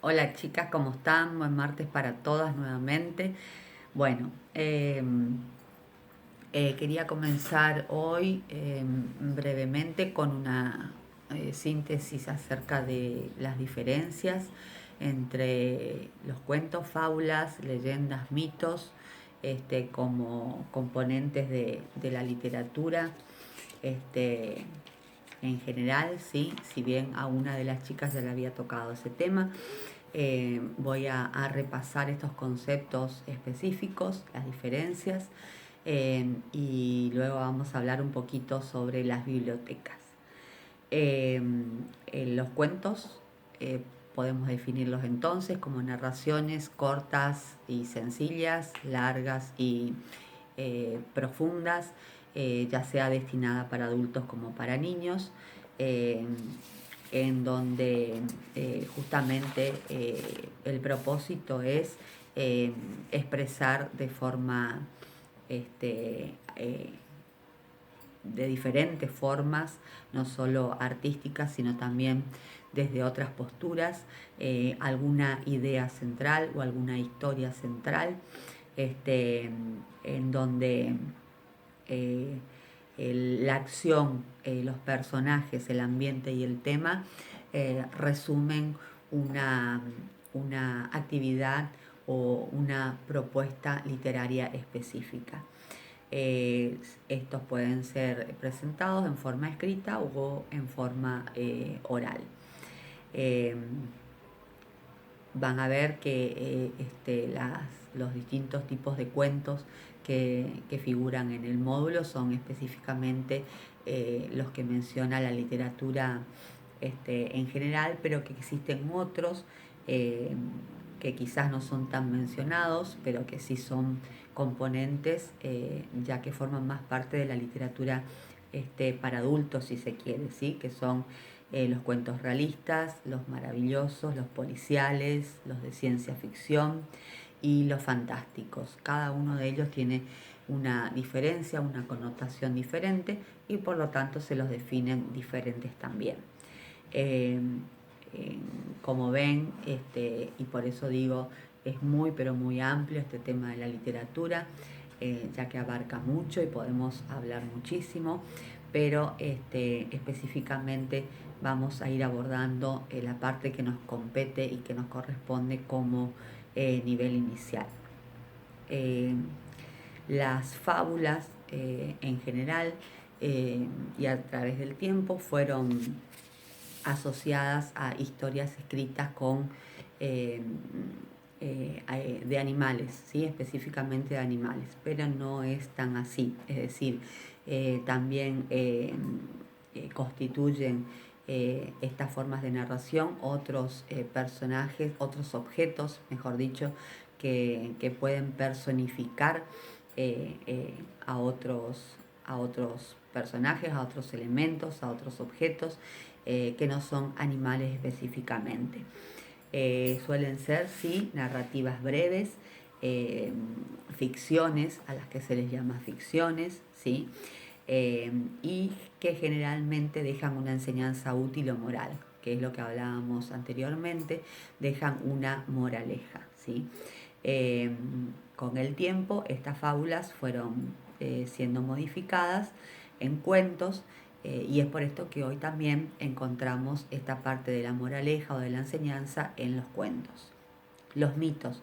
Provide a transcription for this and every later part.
Hola chicas, ¿cómo están? Buen martes para todas nuevamente. Bueno, quería comenzar hoy brevemente con una síntesis acerca de las diferencias entre los cuentos, fábulas, leyendas, mitos, como componentes de la literatura. Este, en general, sí, si bien a una de las chicas ya le había tocado ese tema, voy a repasar estos conceptos específicos, las diferencias, y luego vamos a hablar un poquito sobre las bibliotecas. Eh, los cuentos podemos definirlos entonces como narraciones cortas y sencillas, largas y profundas, ya sea destinada para adultos como para niños, eh, en donde justamente el propósito es expresar de forma este, de diferentes formas, no solo artísticas, sino también desde otras posturas, alguna idea central o alguna historia central, en donde eh, la acción, los personajes, el ambiente y el tema resumen una, una actividad o una propuesta literaria específica. Estos pueden ser presentados en forma escrita o en forma oral. Eh, Van a ver que los distintos tipos de cuentos que figuran en el módulo son específicamente los que menciona la literatura en general, pero que existen otros eh, que quizás no son tan mencionados, pero que sí son componentes, ya que forman más parte de la literatura para adultos, si se quiere, ¿sí? Que son los cuentos realistas, los maravillosos, los policiales, los de ciencia ficción y los fantásticos. Cada uno de ellos tiene una diferencia, una connotación diferente y por lo tanto se los definen diferentes también. Eh, eh, Como ven, y por eso digo, es muy pero muy amplio este tema de la literatura, ya que abarca mucho y podemos hablar muchísimo, pero específicamente vamos a ir abordando la parte que nos compete y que nos corresponde como nivel inicial. Eh, las fábulas en general y a través del tiempo fueron asociadas a historias escritas con eh, de animales, ¿sí? Específicamente de animales, pero no es tan así. Es decir, también constituyen estas formas de narración otros personajes, otros objetos, mejor dicho, que pueden personificar a otros personajes, a otros elementos, a otros objetos que no son animales específicamente. Suelen ser, sí, narrativas breves, eh, ficciones, a las que se les llama ficciones, ¿sí? Y que generalmente dejan una enseñanza útil o moral, que es lo que hablábamos anteriormente, dejan una moraleja, ¿sí? Eh, con el tiempo, estas fábulas fueron siendo modificadas en cuentos y es por esto que hoy también encontramos esta parte de la moraleja o de la enseñanza en los cuentos. Los mitos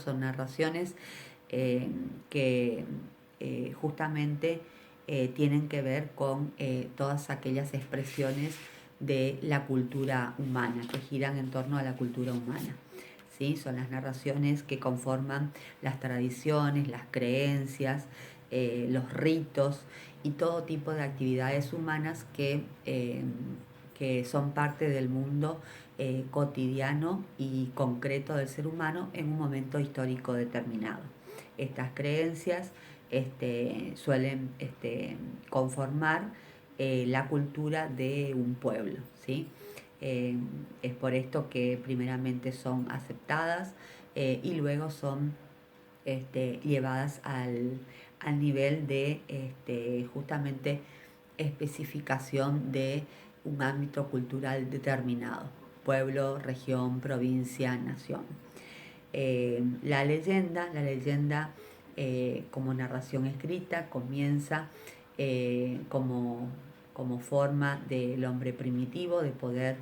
son narraciones que justamente tienen que ver con todas aquellas expresiones de la cultura humana, que giran en torno a la cultura humana. ¿Sí? Son las narraciones que conforman las tradiciones, las creencias, los ritos y todo tipo de actividades humanas que son parte del mundo cotidiano y concreto del ser humano en un momento histórico determinado. Estas creencias suelen conformar la cultura de un pueblo, ¿sí? Eh, es por esto que primeramente son aceptadas y luego son llevadas al nivel de justamente especificación de un ámbito cultural determinado. pueblo, región, provincia, nación. La leyenda como narración escrita comienza como forma del hombre primitivo de poder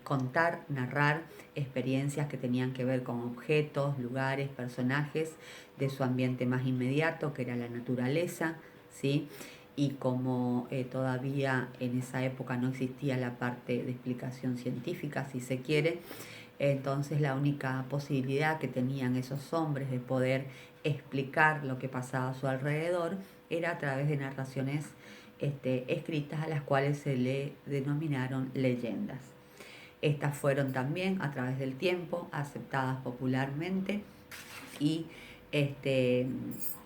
contar, narrar experiencias que tenían que ver con objetos, lugares, personajes de su ambiente más inmediato, que era la naturaleza, ¿sí? Y como todavía en esa época no existía la parte de explicación científica, si se quiere, entonces la única posibilidad que tenían esos hombres de poder explicar lo que pasaba a su alrededor era a través de narraciones escritas, a las cuales se le denominaron leyendas. Estas fueron también a través del tiempo aceptadas popularmente y, este,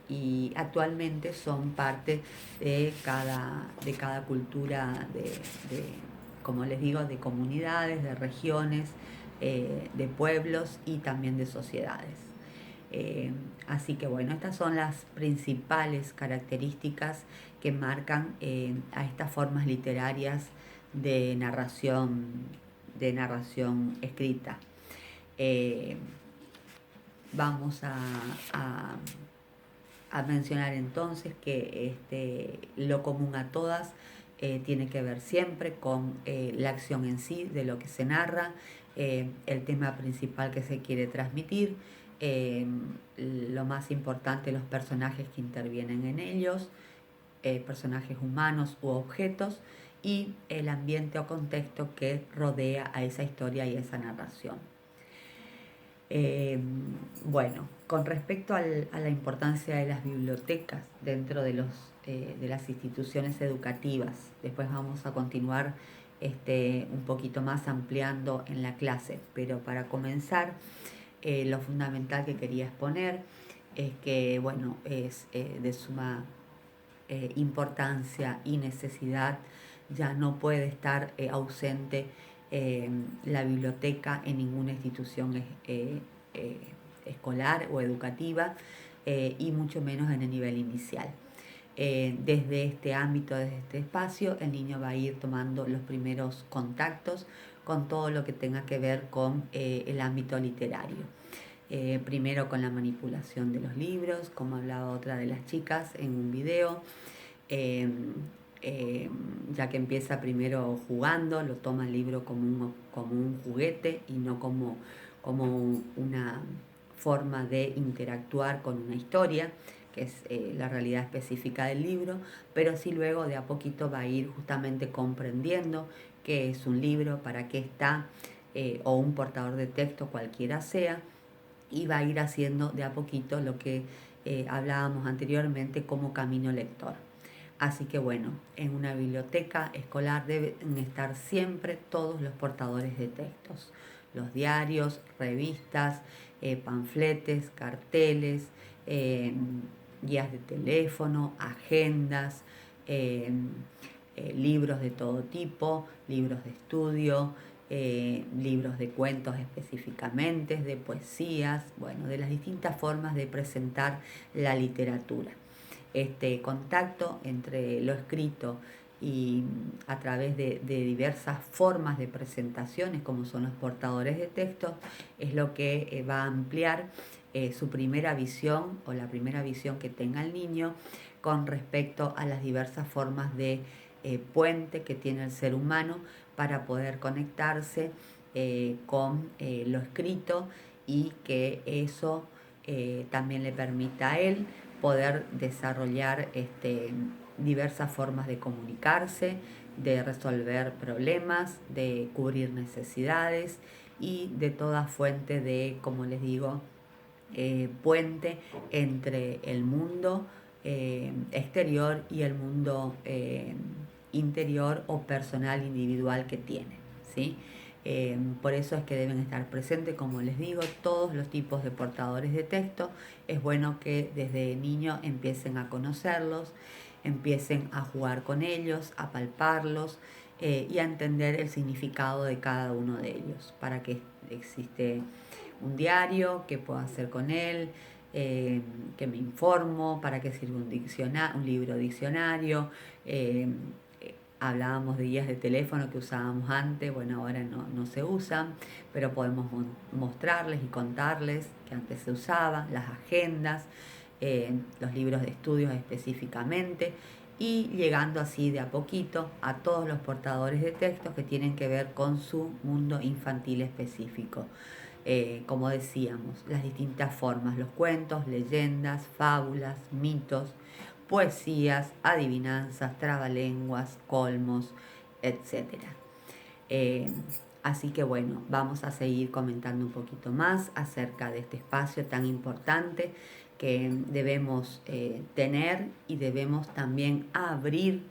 y actualmente son parte de cada cultura, como les digo, de comunidades, de regiones, de pueblos y también de sociedades. Así que bueno, estas son las principales características que marcan a estas formas literarias de narración escrita. Vamos a mencionar entonces que lo común a todas tiene que ver siempre con la acción en sí de lo que se narra, el tema principal que se quiere transmitir, lo más importante, los personajes que intervienen en ellos, personajes humanos u objetos, y el ambiente o contexto que rodea a esa historia y a esa narración. Bueno, con respecto a la importancia de las bibliotecas dentro de las instituciones educativas, después vamos a continuar un poquito más ampliando en la clase, pero para comenzar, lo fundamental que quería exponer es que, bueno, es de suma importancia y necesidad, ya no puede estar ausente la biblioteca en ninguna institución escolar o educativa, y mucho menos en el nivel inicial. Desde este ámbito, desde este espacio, el niño va a ir tomando los primeros contactos con todo lo que tenga que ver con el ámbito literario. Primero con la manipulación de los libros, como hablaba otra de las chicas en un video, ya que empieza primero jugando, lo toma el libro como un juguete y no como una forma de interactuar con una historia, que es la realidad específica del libro, pero sí luego de a poquito va a ir justamente comprendiendo qué es un libro, para qué está, o un portador de texto, cualquiera sea, y va a ir haciendo de a poquito lo que hablábamos anteriormente como camino lector. Así que bueno, en una biblioteca escolar deben estar siempre todos los portadores de textos, los diarios, revistas, panfletes, carteles, guías de teléfono, agendas, libros de todo tipo, libros de estudio, libros de cuentos específicamente, de poesías, bueno, de las distintas formas de presentar la literatura. Este contacto entre lo escrito y a través de diversas formas de presentaciones, como son los portadores de texto, es lo que va a ampliar su primera visión, o la primera visión que tenga el niño con respecto a las diversas formas de puente que tiene el ser humano para poder conectarse con lo escrito, y que eso también le permita a él poder desarrollar diversas formas de comunicarse, de resolver problemas, de cubrir necesidades, y de toda fuente de, como les digo, puente entre el mundo exterior y el mundo interior o personal individual que tiene, ¿sí? Por eso es que deben estar presentes, como les digo, todos los tipos de portadores de texto. Es bueno que desde niño empiecen a conocerlos, empiecen a jugar con ellos, a palparlos, y a entender el significado de cada uno de ellos. Para que existe un diario, qué puedo hacer con él, que me informo, para qué sirve un libro diccionario, hablábamos de guías de teléfono que usábamos antes, bueno, ahora no se usan, pero podemos mostrarles y contarles que antes se usaban, las agendas, los libros de estudios específicamente, y llegando así de a poquito a todos los portadores de textos que tienen que ver con su mundo infantil específico. Como decíamos, las distintas formas, los cuentos, leyendas, fábulas, mitos, poesías, adivinanzas, trabalenguas, colmos, etcétera. Eh, Así que bueno, vamos a seguir comentando un poquito más acerca de este espacio tan importante que debemos tener y debemos también abrir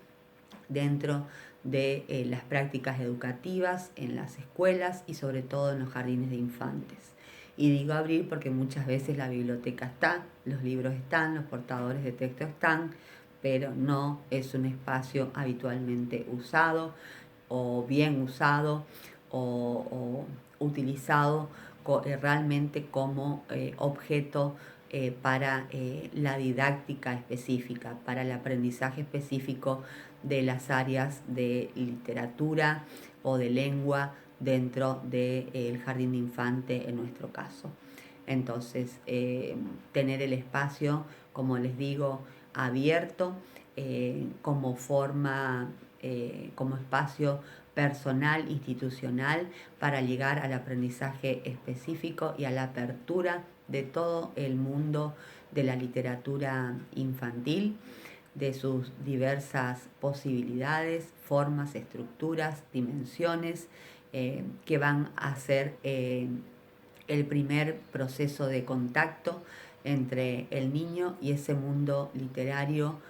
dentro de las prácticas educativas en las escuelas y sobre todo en los jardines de infantes. Y digo abrir porque muchas veces la biblioteca está, los libros están, los portadores de texto están, pero no es un espacio habitualmente usado o bien usado o utilizado realmente como objeto para la didáctica específica, para el aprendizaje específico de las áreas de literatura o de lengua dentro del jardín de infante en nuestro caso. Entonces, tener el espacio, como les digo, abierto como forma, como espacio personal, institucional, para llegar al aprendizaje específico y a la apertura de todo el mundo de la literatura infantil, de sus diversas posibilidades, formas, estructuras, dimensiones, que van a ser el primer proceso de contacto entre el niño y ese mundo literario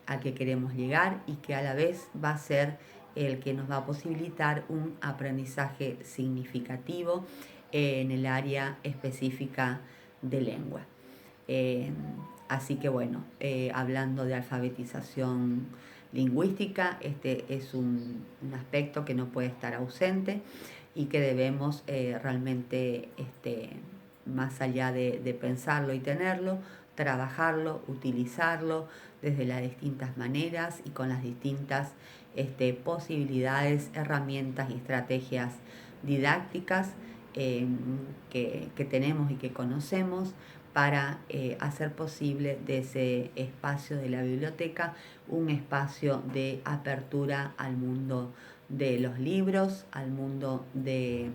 al que queremos llegar y que a la vez va a ser el que nos va a posibilitar un aprendizaje significativo en el área específica de lengua. Así que bueno, hablando de alfabetización lingüística, este es un aspecto que no puede estar ausente y que debemos realmente, más allá de pensarlo y tenerlo, trabajarlo, utilizarlo desde las distintas maneras y con las distintas posibilidades, herramientas y estrategias didácticas que tenemos y que conocemos para hacer posible de ese espacio de la biblioteca un espacio de apertura al mundo de los libros, al mundo de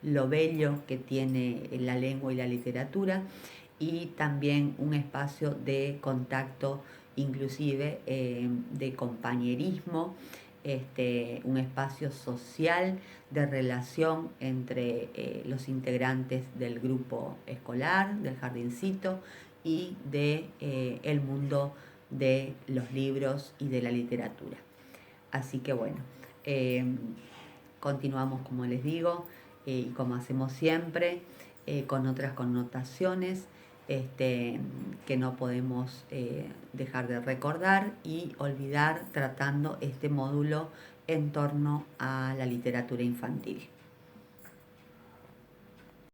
lo bello que tiene la lengua y la literatura, y también un espacio de contacto, inclusive de compañerismo, un espacio social de relación entre los integrantes del grupo escolar, del jardincito, y de el mundo de los libros y de la literatura. Así que bueno, eh, continuamos como les digo y como hacemos siempre, con otras connotaciones que no podemos dejar de recordar y olvidar, tratando este módulo en torno a la literatura infantil.